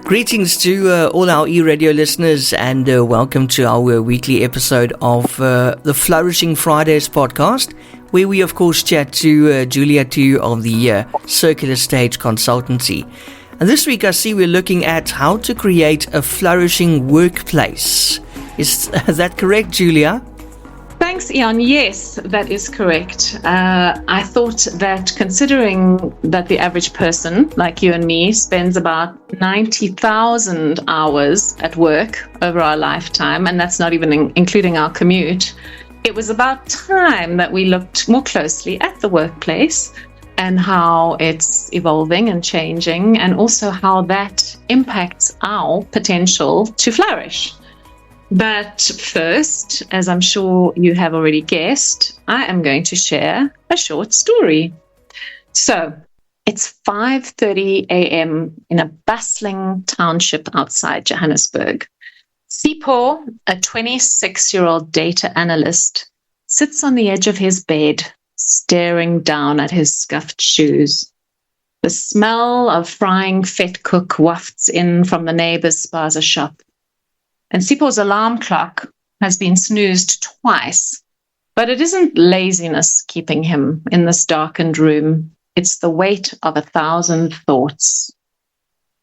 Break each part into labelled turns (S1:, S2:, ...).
S1: Greetings to all our e-radio listeners, and welcome to our weekly episode of the Flourishing Fridays podcast, where we of course chat to Julia Tew of the Circular Stage Consultancy. And this week I see we're looking at how to create a flourishing workplace. Is that correct, Julia?
S2: Thanks, Ian. Yes, that is correct. I thought that considering that the average person, like you and me, spends about 90,000 hours at work over our lifetime, and that's not even including our commute, it was about time that we looked more closely at the workplace and how it's evolving and changing, and also how that impacts our potential to flourish. But first, as I'm sure you have already guessed, I am going to share a short story. So it's 5:30 a.m. in a bustling township outside Johannesburg. Sipho, a 26-year-old data analyst, sits on the edge of his bed, staring down at his scuffed shoes. The smell of frying vetkoek wafts in from the neighbor's spaza shop. And Sipho's alarm clock has been snoozed twice, but it isn't laziness keeping him in this darkened room. It's the weight of 1,000 thoughts.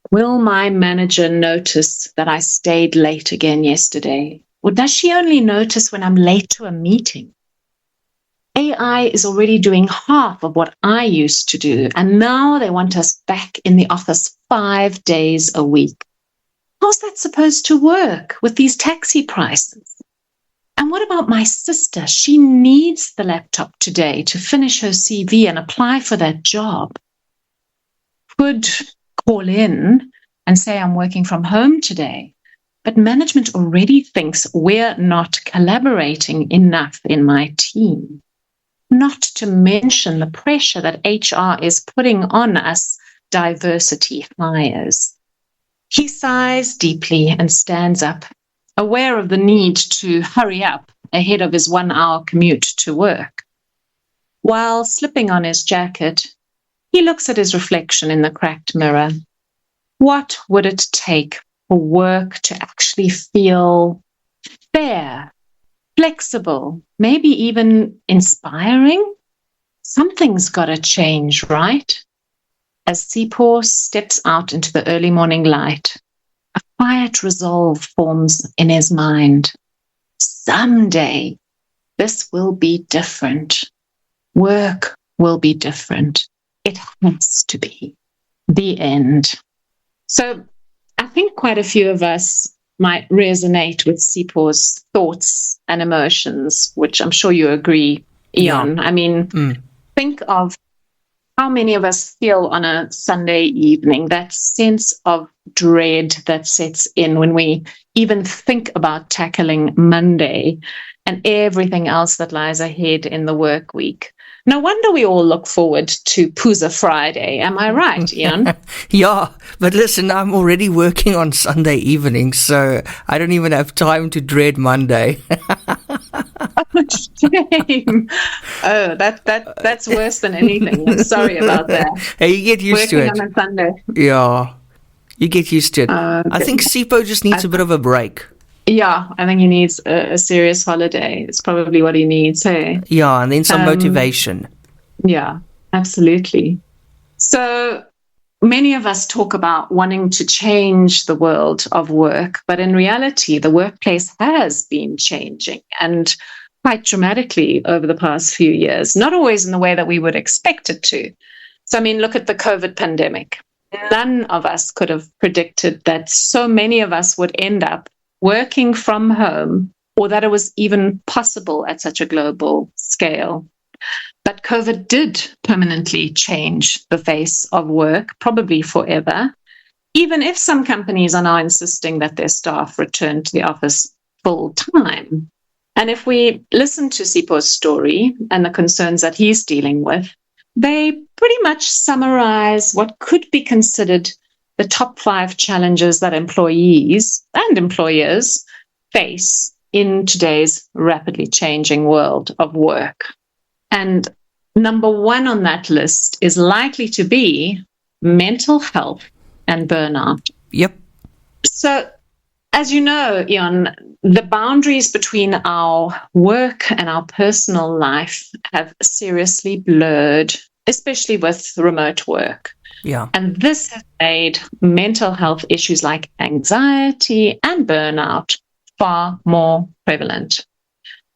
S2: Will my manager notice that I stayed late again yesterday? Or does she only notice when I'm late to a meeting? AI is already doing half of what I used to do, and now they want us back in the office 5 days a week. How's that supposed to work with these taxi prices? And what about my sister? She needs the laptop today to finish her CV and apply for that job. Could call in and say I'm working from home today, but management already thinks we're not collaborating enough in my team. Not to mention the pressure that HR is putting on us diversity hires. He sighs deeply and stands up, aware of the need to hurry up ahead of his 1-hour commute to work. While slipping on his jacket, he looks at his reflection in the cracked mirror. What would it take for work to actually feel fair, flexible, maybe even inspiring? Something's got to change, right? As Sipho steps out into the early morning light, a quiet resolve forms in his mind. Someday, this will be different. Work will be different. It has to be. The end. So I think quite a few of us might resonate with Sipho's thoughts and emotions, which I'm sure you agree, Ian. Yeah. I mean, think of how many of us feel on a Sunday evening, that sense of dread that sets in when we even think about tackling Monday and everything else that lies ahead in the work week. No wonder we all look forward to Puza Friday. Am I right, Ian?
S1: Yeah, but listen, I'm already working on Sunday evening, so I don't even have time to dread Monday.
S2: Shame. Oh, that's worse than anything. I'm sorry about that.
S1: Hey, you get used to it.
S2: Working on a Sunday.
S1: Yeah, you get used to it. I think Sipho just needs a bit of a break.
S2: Yeah, I think he needs a serious holiday. It's probably what he needs, hey?
S1: Yeah, and then some motivation.
S2: Yeah, absolutely. So many of us talk about wanting to change the world of work, but in reality, the workplace has been changing, and quite dramatically over the past few years, not always in the way that we would expect it to. So, I mean, look at the COVID pandemic. None of us could have predicted that so many of us would end up working from home, or that it was even possible at such a global scale. But COVID did permanently change the face of work, probably forever, even if some companies are now insisting that their staff return to the office full time. And if we listen to Sipho's story and the concerns that he's dealing with, they pretty much summarize what could be considered the top 5 challenges that employees and employers face in today's rapidly changing world of work. And number 1 on that list is likely to be mental health and burnout.
S1: Yep.
S2: So, as you know, Ian, the boundaries between our work and our personal life have seriously blurred, especially with remote work.
S1: Yeah.
S2: And this has made mental health issues like anxiety and burnout far more prevalent.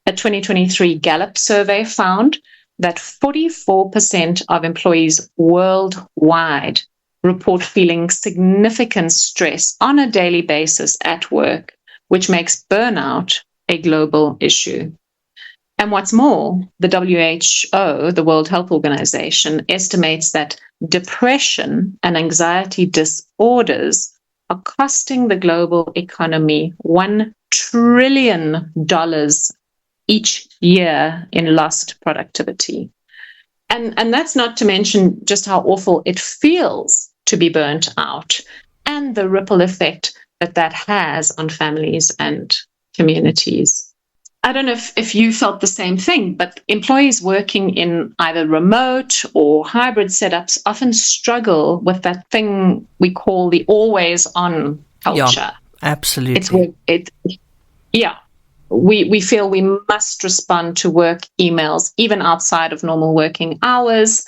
S2: A 2023 Gallup survey found that 44% of employees worldwide report feeling significant stress on a daily basis at work, which makes burnout a global issue. And what's more, the WHO, the World Health Organization, estimates that depression and anxiety disorders are costing the global economy $1 trillion each year in lost productivity. And that's not to mention just how awful it feels to be burnt out and the ripple effect that has on families and communities. I don't know if you felt the same thing, but employees working in either remote or hybrid setups often struggle with that thing we call the always on culture.
S1: Yeah, absolutely.
S2: We feel we must respond to work emails even outside of normal working hours.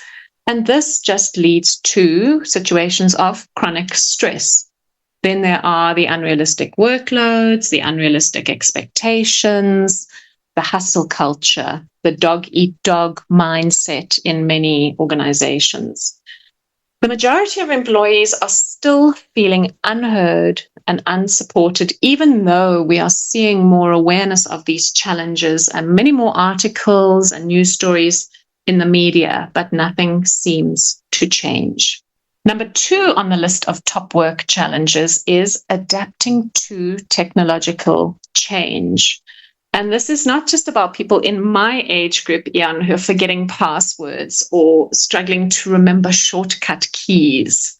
S2: And this just leads to situations of chronic stress. Then there are the unrealistic workloads, the unrealistic expectations, the hustle culture, the dog-eat-dog mindset in many organizations. The majority of employees are still feeling unheard and unsupported, even though we are seeing more awareness of these challenges and many more articles and news stories in the media, but nothing seems to change. Number 2 on the list of top work challenges is adapting to technological change. And this is not just about people in my age group, Ian, who are forgetting passwords or struggling to remember shortcut keys.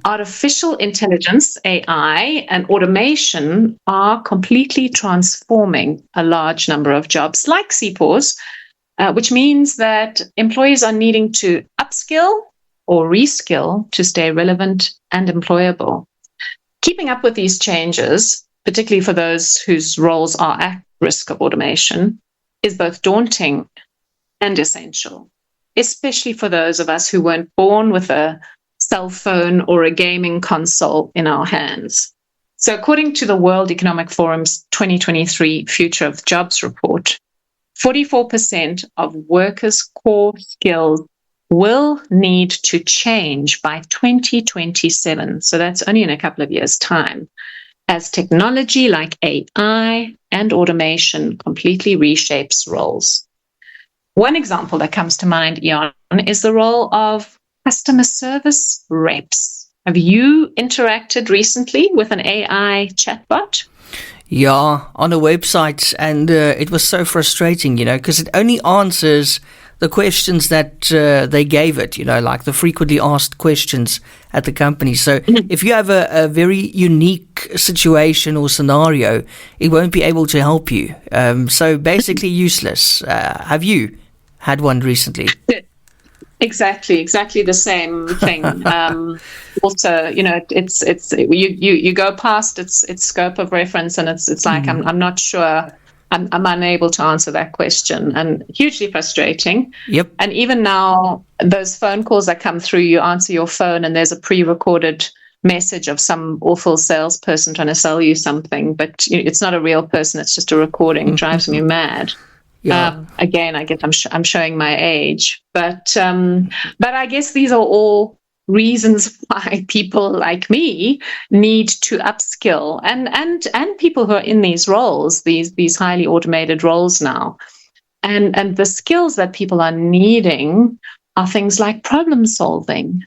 S2: Artificial intelligence, AI, and automation are completely transforming a large number of jobs like CPAWS, which means that employees are needing to upskill or reskill to stay relevant and employable. Keeping up with these changes, particularly for those whose roles are at risk of automation, is both daunting and essential, especially for those of us who weren't born with a cell phone or a gaming console in our hands. So according to the World Economic Forum's 2023 Future of Jobs report, 44% of workers' core skills will need to change by 2027. So that's only in a couple of years' time, as technology like AI and automation completely reshapes roles. One example that comes to mind, Ian, is the role of customer service reps. Have you interacted recently with an AI chatbot?
S1: Yeah, on a website, and it was so frustrating, because it only answers the questions that they gave it, like the frequently asked questions at the company. So if you have a very unique situation or scenario, it won't be able to help you. So basically useless. Have you had one recently?
S2: Exactly the same thing. Also, it's you go past its scope of reference, and it's like I'm not sure. I'm unable to answer that question, and hugely frustrating.
S1: Yep.
S2: And even now, those phone calls that come through, you answer your phone, and there's a pre-recorded message of some awful salesperson trying to sell you something, but it's not a real person; it's just a recording. Drives me mad.
S1: Yeah.
S2: Again, I guess I'm showing my age, but I guess these are all reasons why people like me need to upskill, and people who are in these roles, these highly automated roles now, and the skills that people are needing are things like problem solving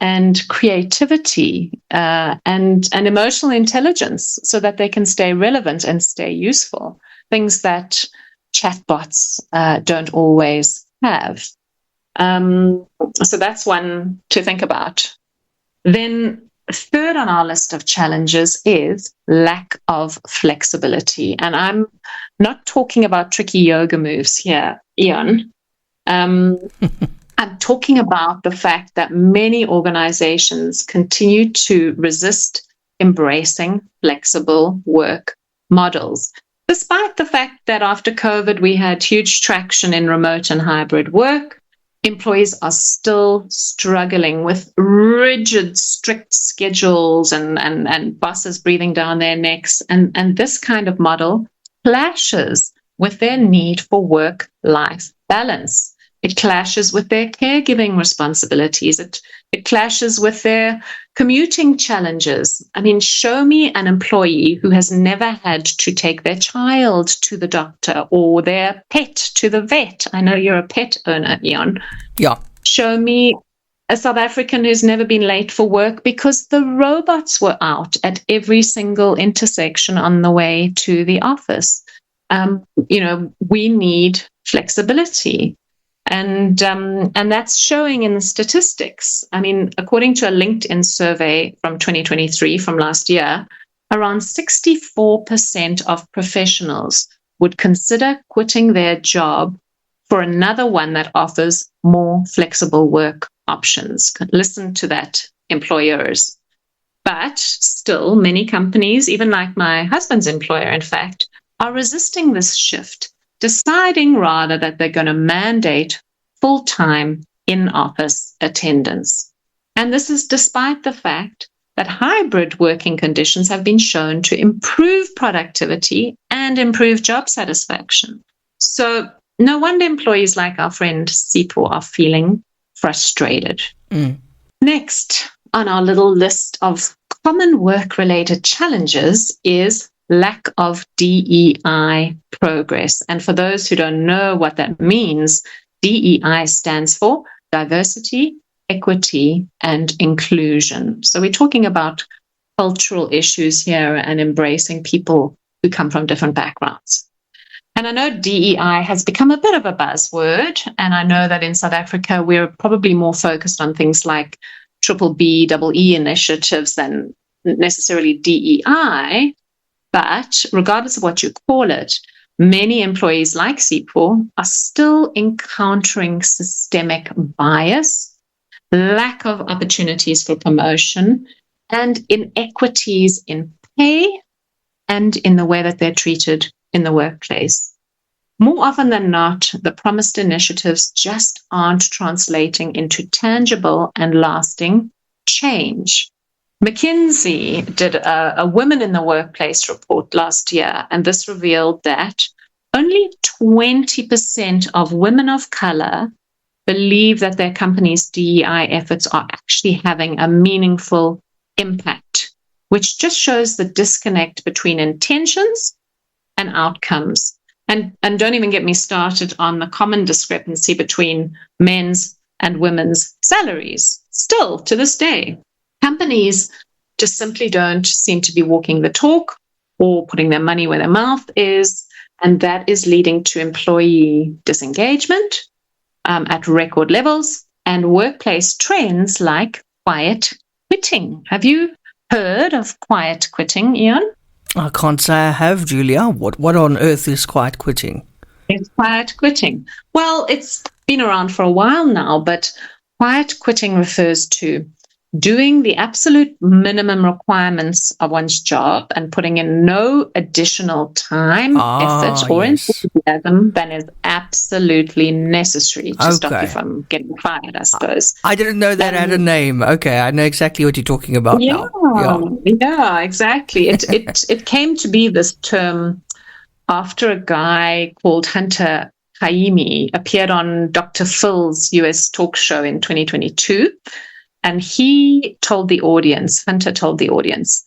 S2: and creativity and emotional intelligence, so that they can stay relevant and stay useful. Things that chatbots don't always have. So that's one to think about. Then third on our list of challenges is lack of flexibility. And I'm not talking about tricky yoga moves here, Ian. I'm talking about the fact that many organizations continue to resist embracing flexible work models. Despite the fact that after COVID, we had huge traction in remote and hybrid work, employees are still struggling with rigid, strict schedules and bosses breathing down their necks. And this kind of model clashes with their need for work-life balance. It clashes with their caregiving responsibilities. It clashes with their commuting challenges. I mean, show me an employee who has never had to take their child to the doctor or their pet to the vet. I know you're a pet owner, Ian.
S1: Yeah.
S2: Show me a South African who's never been late for work because the robots were out at every single intersection on the way to the office. We need flexibility. And that's showing in the statistics. I mean, according to a LinkedIn survey from 2023, from last year, around 64% of professionals would consider quitting their job for another one that offers more flexible work options. Listen to that, employers. But still, many companies, even like my husband's employer, in fact, are resisting this shift, deciding rather that they're going to mandate full-time in-office attendance. And this is despite the fact that hybrid working conditions have been shown to improve productivity and improve job satisfaction. So no wonder employees like our friend Sipho are feeling frustrated. Next on our little list of common work-related challenges is lack of DEI progress. And for those who don't know what that means, DEI stands for diversity, equity, and inclusion. So we're talking about cultural issues here and embracing people who come from different backgrounds. And I know DEI has become a bit of a buzzword, and I know that in South Africa, we're probably more focused on things like BBBEE initiatives than necessarily DEI. But regardless of what you call it, many employees like Sipho are still encountering systemic bias, lack of opportunities for promotion, and inequities in pay and in the way that they're treated in the workplace. More often than not, the promised initiatives just aren't translating into tangible and lasting change. McKinsey did a Women in the Workplace report last year, and this revealed that only 20% of women of color believe that their company's DEI efforts are actually having a meaningful impact, which just shows the disconnect between intentions and outcomes. And don't even get me started on the common discrepancy between men's and women's salaries. Still, to this day, companies just simply don't seem to be walking the talk or putting their money where their mouth is, and that is leading to employee disengagement at record levels and workplace trends like quiet quitting. Have you heard of quiet quitting, Ian?
S1: I can't say I have, Julia. What on earth is quiet quitting?
S2: It's quiet quitting. Well, it's been around for a while now, but quiet quitting refers to doing the absolute minimum requirements of one's job and putting in no additional time, effort, or enthusiasm than is absolutely necessary to stop you from getting fired, I suppose.
S1: I didn't know that had a name. Okay, I know exactly what you're talking about now.
S2: Yeah, exactly. It came to be this term after a guy called Hunter Haimi appeared on Dr. Phil's US talk show in 2022. And Hunter told the audience,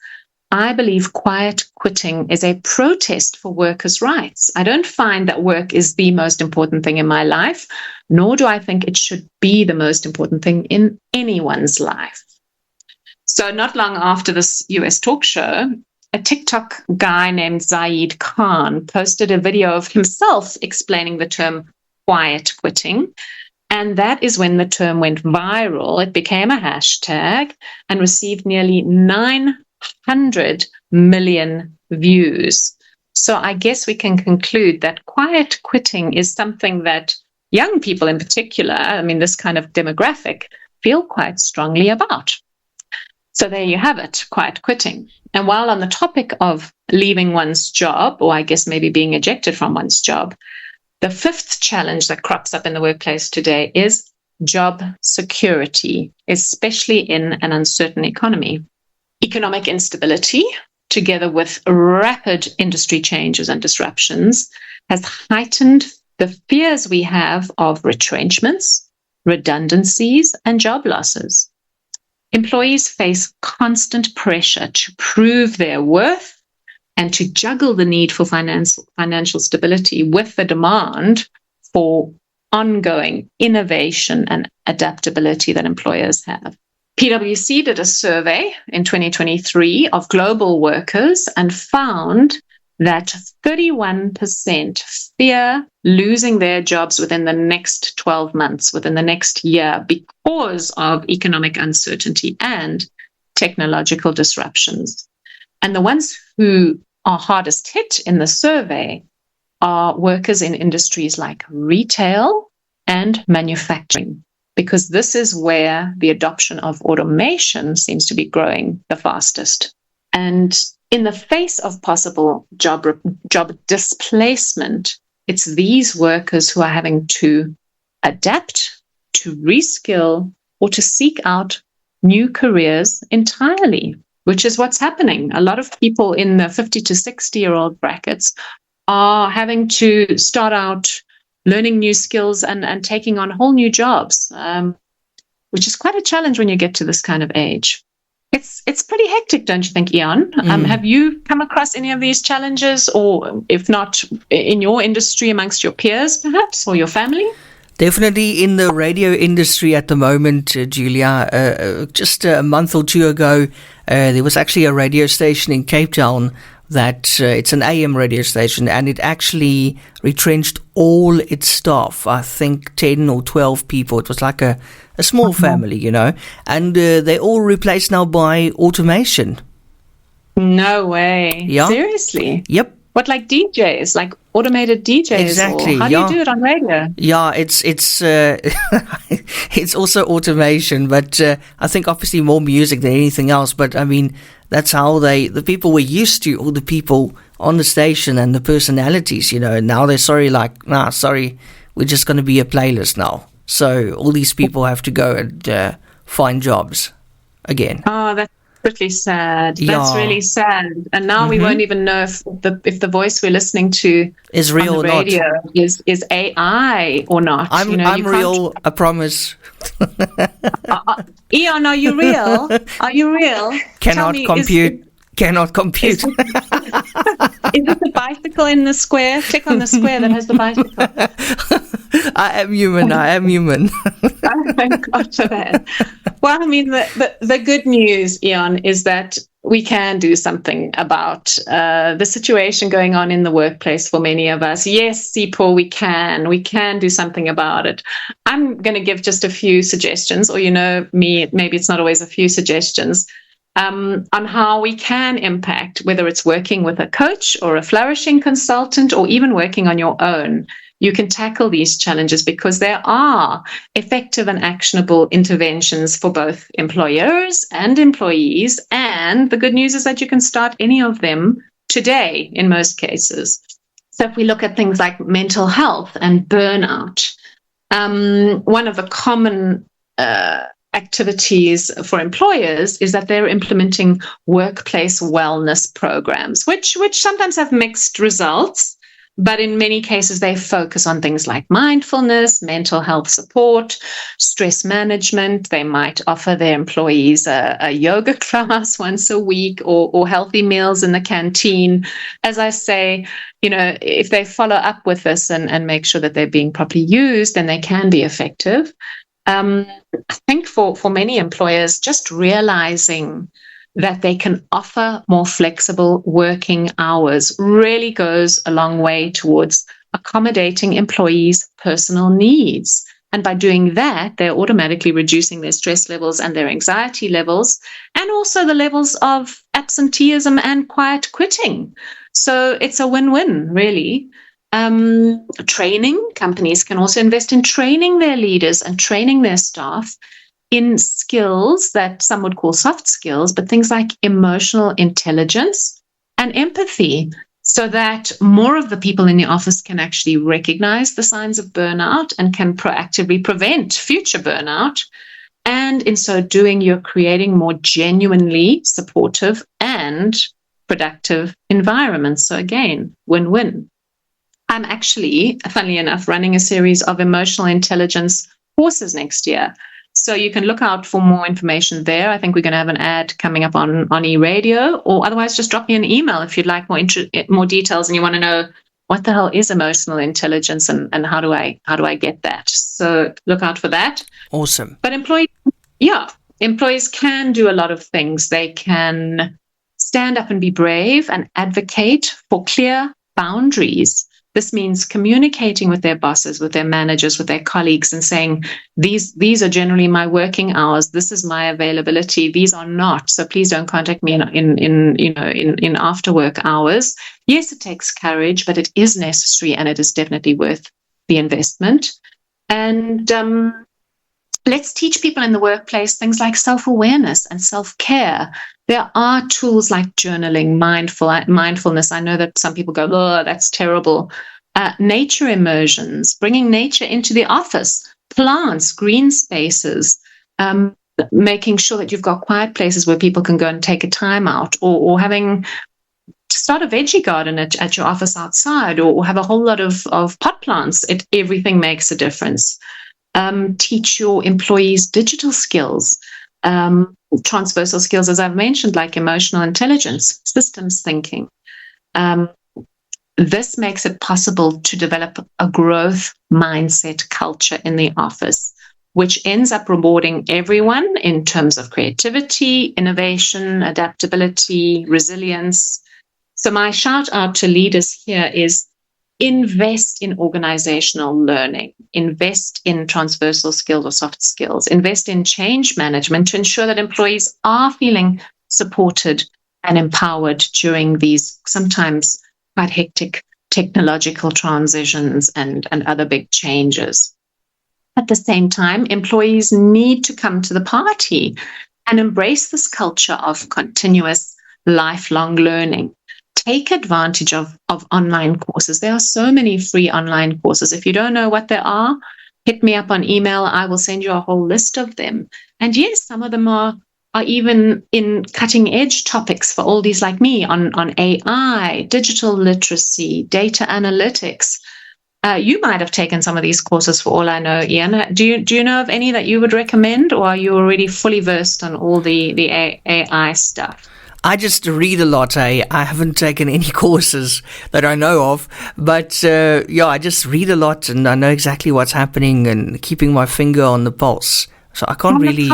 S2: I believe quiet quitting is a protest for workers' rights. I don't find that work is the most important thing in my life, nor do I think it should be the most important thing in anyone's life. So not long after this US talk show, a TikTok guy named Zaid Khan posted a video of himself explaining the term quiet quitting. And that is when the term went viral. It became a hashtag and received nearly 900 million views. So I guess we can conclude that quiet quitting is something that young people in particular, I mean, this kind of demographic, feel quite strongly about. So there you have it, quiet quitting. And while on the topic of leaving one's job, or I guess maybe being ejected from one's job, the fifth challenge that crops up in the workplace today is job security, especially in an uncertain economy. Economic instability, together with rapid industry changes and disruptions, has heightened the fears we have of retrenchments, redundancies, and job losses. Employees face constant pressure to prove their worth and to juggle the need for financial stability with the demand for ongoing innovation and adaptability that employers have. PwC did a survey in 2023 of global workers and found that 31% fear losing their jobs within the next 12 months, within the next year, because of economic uncertainty and technological disruptions. And the ones who are hardest hit in the survey are workers in industries like retail and manufacturing, because this is where the adoption of automation seems to be growing the fastest. And in the face of possible job displacement, it's these workers who are having to adapt, to reskill, or to seek out new careers entirely, which is what's happening. A lot of people in the 50 to 60-year-old brackets are having to start out learning new skills and taking on whole new jobs, which is quite a challenge when you get to this kind of age. It's pretty hectic, don't you think, Ian? Have you come across any of these challenges, or if not, in your industry, amongst your peers, perhaps, or your family?
S1: Definitely in the radio industry at the moment, Julia. Just a month or two ago, there was actually a radio station in Cape Town that it's an AM radio station, and it actually retrenched all its staff. I think 10 or 12 people. It was like a small family, you know, and they're all replaced now by automation.
S2: No way.
S1: Yeah.
S2: Seriously?
S1: Yep.
S2: What, like DJs, like automated DJs?
S1: Exactly.
S2: Or how do you do it on radio?
S1: Yeah, it's it's also automation, but I think obviously more music than anything else. But I mean, that's how the people were used to, all the people on the station and the personalities, you know. And now they're sorry, we're just going to be a playlist now. So all these people have to go and find jobs again.
S2: Oh, that's pretty sad.
S1: Yeah.
S2: That's really sad. And now we won't even know if the voice we're listening to
S1: is real
S2: on the
S1: or
S2: radio
S1: not.
S2: is AI or not.
S1: I'm real, I promise.
S2: Ian, are you real? Are you real?
S1: Cannot compute. Cannot compute.
S2: Is it the bicycle in the square? Click on the square that has the bicycle.
S1: I am human.
S2: Oh, thank God for that. Well, I mean, the good news, Ian, is that we can do something about the situation going on in the workplace for many of us. Yes, Sipho, we can do something about it. I'm going to give just a few suggestions, or, you know, maybe it's not always a few suggestions, on how we can impact, whether it's working with a coach or a flourishing consultant, or even working on your own. You can tackle these challenges because there are effective and actionable interventions for both employers and employees. And the good news is that you can start any of them today in most cases. So if we look at things like mental health and burnout, one of the common activities for employers is that they're implementing workplace wellness programs, which sometimes have mixed results. But in many cases, they focus on things like mindfulness, mental health support, stress management. They might offer their employees a yoga class once a week, or healthy meals in the canteen. As I say, you know, if they follow up with this and make sure that they're being properly used, then they can be effective. I think for many employers, just realizing that they can offer more flexible working hours really goes a long way towards accommodating employees' personal needs. And by doing that, they're automatically reducing their stress levels and their anxiety levels, and also the levels of absenteeism and quiet quitting. So it's a win-win, really. Training, companies can also invest in training their leaders and training their staff in skills that some would call soft skills, but things like emotional intelligence and empathy, so that more of the people in the office can actually recognize the signs of burnout and can proactively prevent future burnout. And in so doing, you're creating more genuinely supportive and productive environments. So again, win-win. I'm actually, funnily enough, running a series of emotional intelligence courses next year. So you can look out for more information there. I think we're going to have an ad coming up on e-radio, or otherwise just drop me an email if you'd like more details and you want to know what the hell is emotional intelligence and how do I get that. So look out for that.
S1: Awesome.
S2: But employees can do a lot of things. They can stand up and be brave and advocate for clear boundaries. This means communicating with their bosses, with their managers, with their colleagues, and saying, these are generally my working hours. This is my availability. These are not. So please don't contact me in after work hours. Yes, it takes courage, but it is necessary, and it is definitely worth the investment. And let's teach people in the workplace things like self-awareness and self-care. There are tools like journaling, mindfulness. I know that some people go, oh, that's terrible. Nature immersions, bringing nature into the office, plants, green spaces, making sure that you've got quiet places where people can go and take a time out, or having start a veggie garden at your office outside, or have a whole lot of pot plants. Everything makes a difference. Teach your employees digital skills, transversal skills, as I've mentioned, like emotional intelligence, systems thinking. This makes it possible to develop a growth mindset culture in the office, which ends up rewarding everyone in terms of creativity, innovation, adaptability, resilience. So my shout out to leaders here is invest in organizational learning, invest in transversal skills or soft skills, invest in change management to ensure that employees are feeling supported and empowered during these sometimes quite hectic technological transitions and other big changes. At the same time, employees need to come to the party and embrace this culture of continuous lifelong learning. Take advantage of online courses. There are so many free online courses. If you don't know what they are, hit me up on email. I will send you a whole list of them. And yes, some of them are even in cutting edge topics for oldies like me on AI, digital literacy, data analytics. You might have taken some of these courses for all I know, Ian. Do you know of any that you would recommend, or are you already fully versed on all the AI stuff?
S1: I just read a lot. I haven't taken any courses that I know of, but I just read a lot, and I know exactly what's happening and keeping my finger on the pulse. So I can't really,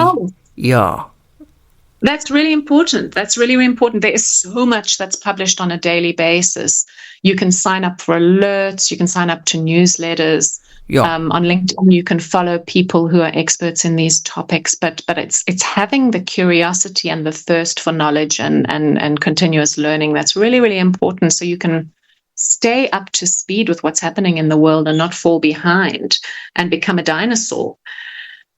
S1: That's really important. There is so much that's published on a daily basis. You can sign up for alerts. You can sign up to newsletters. On LinkedIn, you can follow people who are experts in these topics. But it's having the curiosity and the thirst for knowledge and continuous learning that's really, really important. So you can stay up to speed with what's happening in the world and not fall behind and become a dinosaur.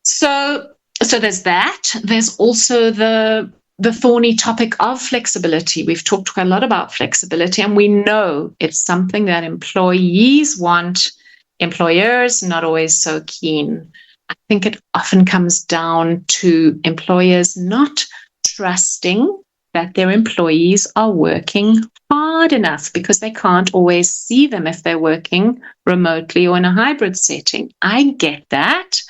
S1: So there's that. There's also the thorny topic of flexibility. We've talked quite a lot about flexibility, and we know it's something that employees want, employers not always so keen. I think it often comes down to employers not trusting that their employees are working hard enough, because they can't always see them if they're working remotely or in a hybrid setting. I get that.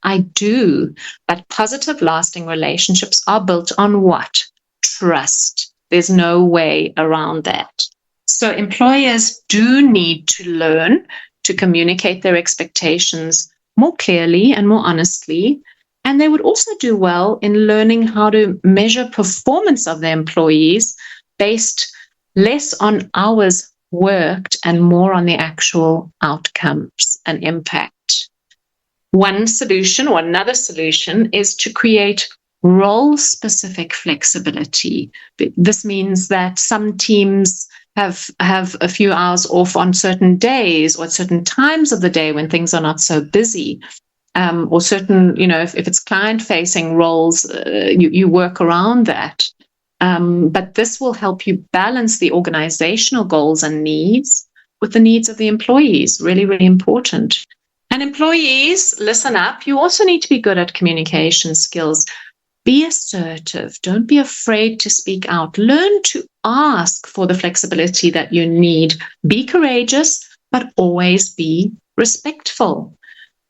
S1: I do. But positive, lasting relationships are built on what? Trust. There's no way around that. So employers do need to learn to communicate their expectations more clearly and more honestly. And they would also do well in learning how to measure performance of their employees based less on hours worked and more on the actual outcomes and impact. One solution, or another solution, is to create role-specific flexibility. This means that some teams have a few hours off on certain days or at certain times of the day when things are not so busy.
S2: or certain, if it's client-facing roles, you work around that. But this will help you balance the organizational goals and needs with the needs of the employees. Really, really important. And employees, listen up. You also need to be good at communication skills. Be assertive. Don't be afraid to speak out. Learn to ask for the flexibility that you need. Be courageous, but always be respectful.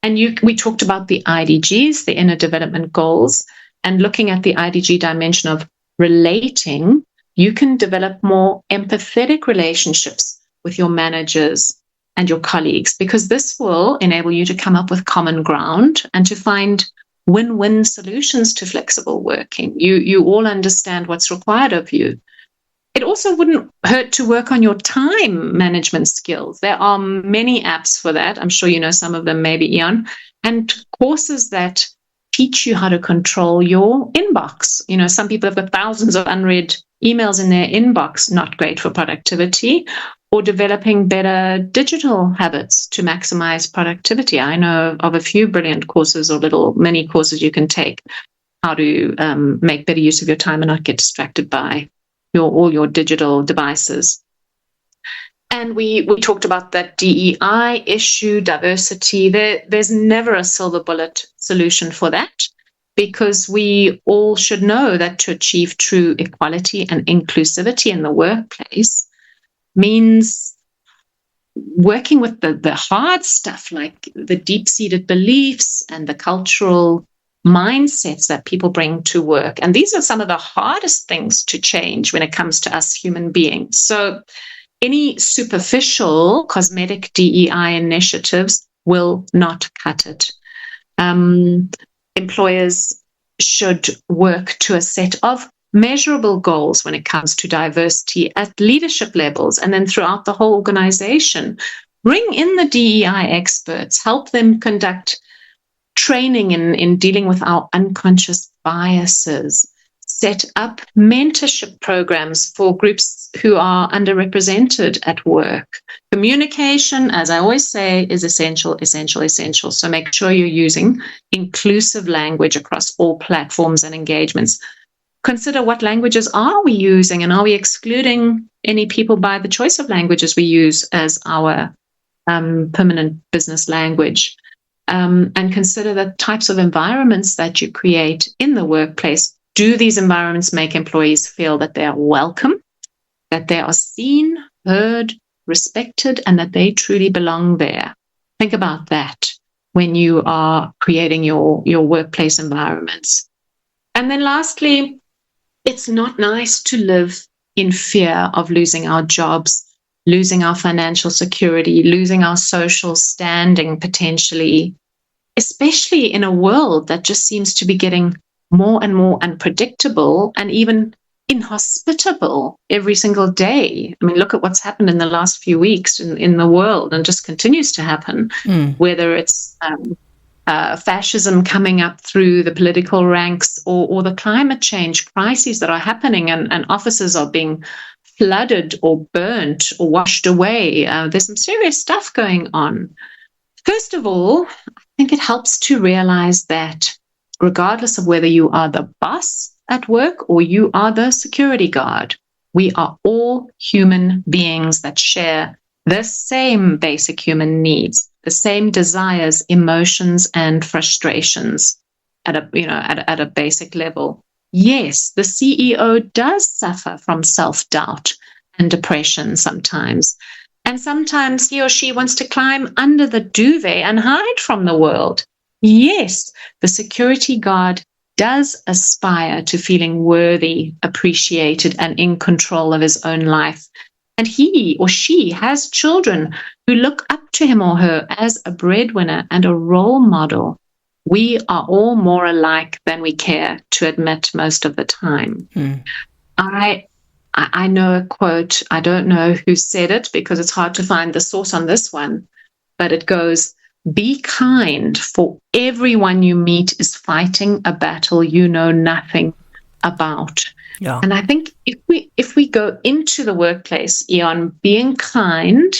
S2: And we talked about the IDGs, the inner development goals, and looking at the IDG dimension of relating, you can develop more empathetic relationships with your managers and your colleagues, because this will enable you to come up with common ground and to find win-win solutions to flexible working. You all understand what's required of you. It also wouldn't hurt to work on your time management skills. There are many apps for that. I'm sure you know some of them, maybe, Ian, and courses that teach you how to control your inbox. Some people have got thousands of unread emails in their inbox, not great for productivity, or developing better digital habits to maximize productivity. I know of a few brilliant courses or little mini courses you can take how to make better use of your time and not get distracted by all your digital devices. And we talked about that DEI issue, diversity. There's never a silver bullet solution for that, because we all should know that to achieve true equality and inclusivity in the workplace means working with the hard stuff, like the deep-seated beliefs and the cultural mindsets that people bring to work. And these are some of the hardest things to change when it comes to us human beings. So any superficial cosmetic DEI initiatives will not cut it. Employers should work to a set of measurable goals when it comes to diversity at leadership levels and then throughout the whole organization. Bring in the DEI experts, help them conduct training in dealing with our unconscious biases, set up mentorship programs for groups who are underrepresented at work. Communication, as I always say, is essential. So make sure you're using inclusive language across all platforms and engagements. Consider what languages are we using, and are we excluding any people by the choice of languages we use as our permanent business language. And consider the types of environments that you create in the workplace. Do these environments make employees feel that they are welcome, that they are seen, heard, respected, and that they truly belong there? Think about that when you are creating your workplace environments. And then lastly, it's not nice to live in fear of losing our jobs, losing our financial security, losing our social standing potentially, especially in a world that just seems to be getting more and more unpredictable and even inhospitable every single day. I mean, look at what's happened in the last few weeks in the world and just continues to happen, whether it's fascism coming up through the political ranks or the climate change crises that are happening and offices are being flooded or burnt or washed away. There's some serious stuff going on. First of all, I think it helps to realize that regardless of whether you are the boss at work or you are the security guard, we are all human beings that share the same basic human needs, the same desires, emotions, and frustrations at a basic level. Yes, the CEO does suffer from self-doubt and depression sometimes. And sometimes he or she wants to climb under the duvet and hide from the world. Yes, the security guard does aspire to feeling worthy, appreciated, and in control of his own life. And he or she has children who look up to him or her as a breadwinner and a role model. We are all more alike than we care to admit most of the time. I know a quote, I don't know who said it because it's hard to find the source on this one, but it goes, "Be kind, for everyone you meet is fighting a battle you know nothing about."
S1: Yeah.
S2: And I think if we go into the workplace, Ian, being kind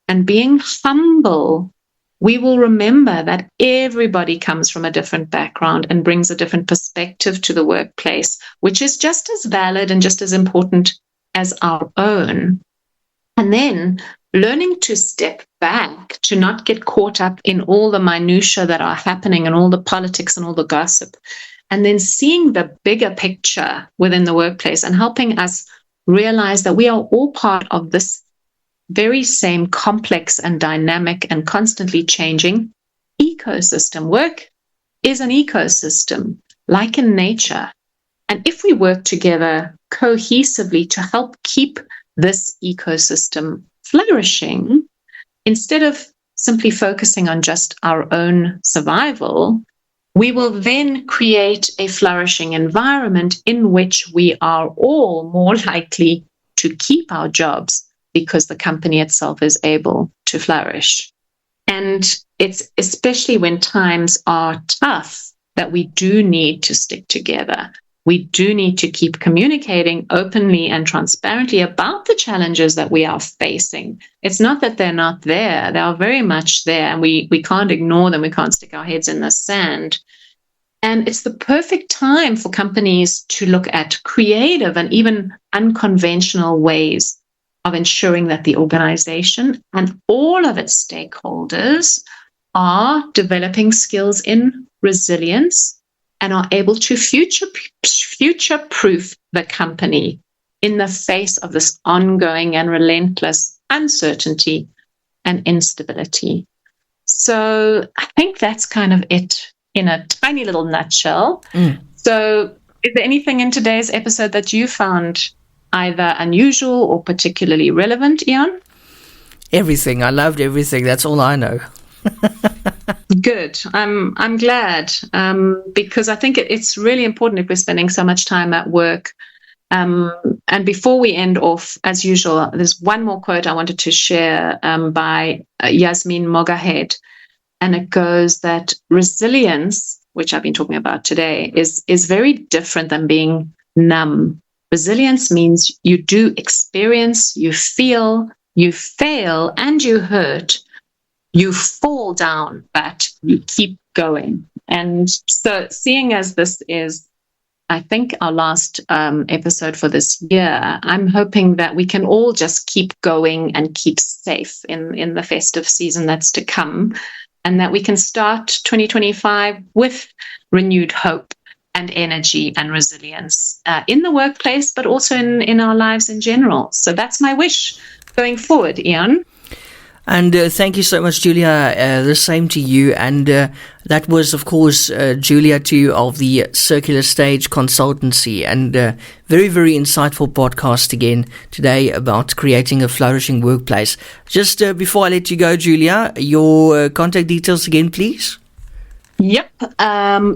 S2: and being humble we will remember that everybody comes from a different background and brings a different perspective to the workplace, which is just as valid and just as important as our own. And then learning to step back, to not get caught up in all the minutiae that are happening and all the politics and all the gossip, and then seeing the bigger picture within the workplace and helping us realize that we are all part of this very same complex and dynamic and constantly changing ecosystem. Work is an ecosystem, like in nature. And if we work together cohesively to help keep this ecosystem flourishing, instead of simply focusing on just our own survival, we will then create a flourishing environment in which we are all more likely to keep our jobs because the company itself is able to flourish. And it's especially when times are tough that we do need to stick together. We do need to keep communicating openly and transparently about the challenges that we are facing. It's not that they're not there. They are very much there, and we can't ignore them. We can't stick our heads in the sand. And it's the perfect time for companies to look at creative and even unconventional ways of ensuring that the organization and all of its stakeholders are developing skills in resilience and are able to future-proof the company in the face of this ongoing and relentless uncertainty and instability. So I think that's kind of it in a tiny little nutshell. So is there anything in today's episode that you found either unusual or particularly relevant, Ian?
S1: Everything. I loved everything. That's all I know.
S2: Good. I'm glad, because I think it's really important if we're spending so much time at work. And before we end off, as usual, there's one more quote I wanted to share by Yasmin Mogahed. And it goes that resilience, which I've been talking about today, is very different than being numb. Resilience means you do experience, you feel, you fail, and you hurt. You fall down, but you keep going. And so seeing as this is, I think, our last episode for this year, I'm hoping that we can all just keep going and keep safe in the festive season that's to come, and that we can start 2025 with renewed hope and energy and resilience in the workplace, but also in our lives in general. So that's my wish going forward, Ian.
S1: And thank you so much, Julia. The same to you. And that was, of course, Julia Tew of the Circular Stage Consultancy. And very, very insightful podcast again today about creating a flourishing workplace. Just before I let you go, Julia, your contact details again, please.
S2: Yep.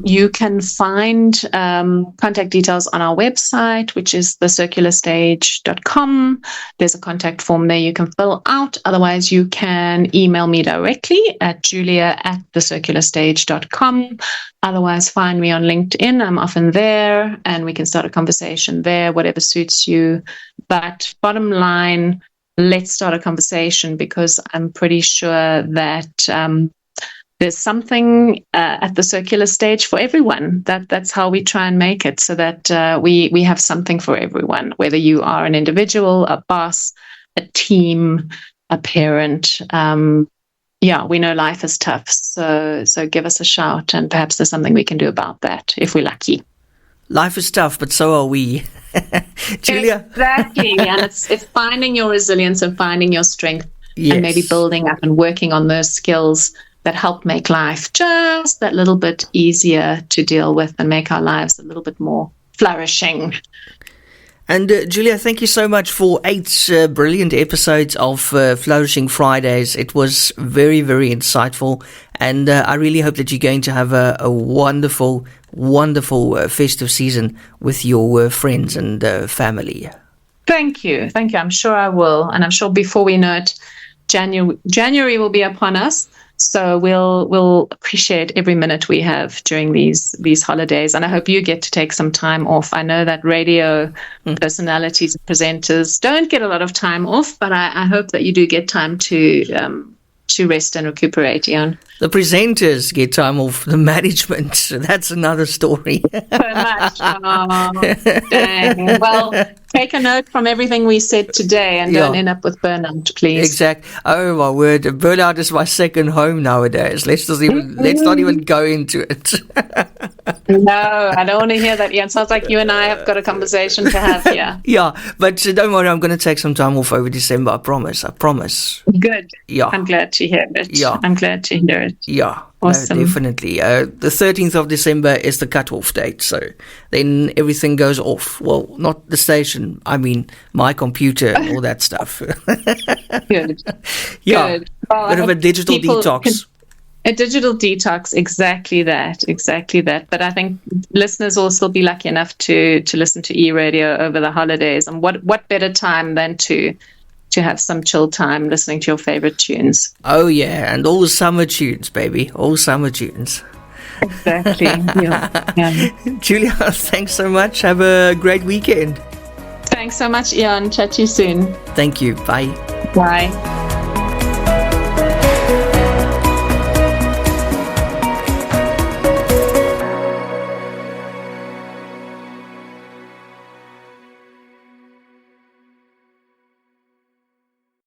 S2: You can find contact details on our website, which is thecircularstage.com. There's a contact form there you can fill out. Otherwise, you can email me directly at julia@thecircularstage.com. Otherwise, find me on LinkedIn. I'm often there, and we can start a conversation there, whatever suits you. But bottom line, let's start a conversation, because I'm pretty sure that there's something at the circular stage for everyone. That's how we try and make it, so that we have something for everyone, whether you are an individual, a boss, a team, a parent. We know life is tough, so give us a shout, and perhaps there's something we can do about that if we're lucky.
S1: Life is tough, but so are we. Julia?
S2: Exactly, and it's finding your resilience and finding your strength,
S1: yes,
S2: and maybe building up and working on those skills that help make life just that little bit easier to deal with and make our lives a little bit more flourishing.
S1: And Julia, thank you so much for 8 brilliant episodes of Flourishing Fridays. It was very, very insightful. And I really hope that you're going to have a wonderful, wonderful festive season with your friends and family.
S2: Thank you. I'm sure I will. And I'm sure before we know it, January will be upon us. So we'll appreciate every minute we have during these holidays. And I hope you get to take some time off. I know that radio personalities and presenters don't get a lot of time off, but I hope that you do get time to to rest and recuperate, Ian.
S1: The presenters get time off. The management, that's another story.
S2: So much. Oh, dang. Well, take a note from everything we said today and don't end up with burnout, please.
S1: Exact. Oh my word, burnout is my second home nowadays. Let's not even go into it.
S2: No, I don't want to hear that, Ian. Sounds like you and I have got a conversation to have here.
S1: Yeah, but don't worry, I'm going to take some time off over December. I promise.
S2: Good.
S1: Yeah.
S2: I'm glad to hear it.
S1: Yeah.
S2: I'm glad to hear it.
S1: Yeah.
S2: Awesome.
S1: No, definitely. The 13th of December is the cutoff date, so then everything goes off. Well, not the station. I mean, my computer and all that stuff.
S2: Good.
S1: Yeah.
S2: Good. Well,
S1: bit of a digital detox.
S2: A digital detox, exactly that. But I think listeners will still be lucky enough to listen to e-radio over the holidays. And what better time than to have some chill time listening to your favorite tunes.
S1: Oh, yeah. And all the summer tunes, baby. All summer tunes.
S2: Exactly. Yeah.
S1: Julia, thanks so much. Have a great weekend.
S2: Thanks so much, Ian. Chat to you soon.
S1: Thank you. Bye.
S2: Bye.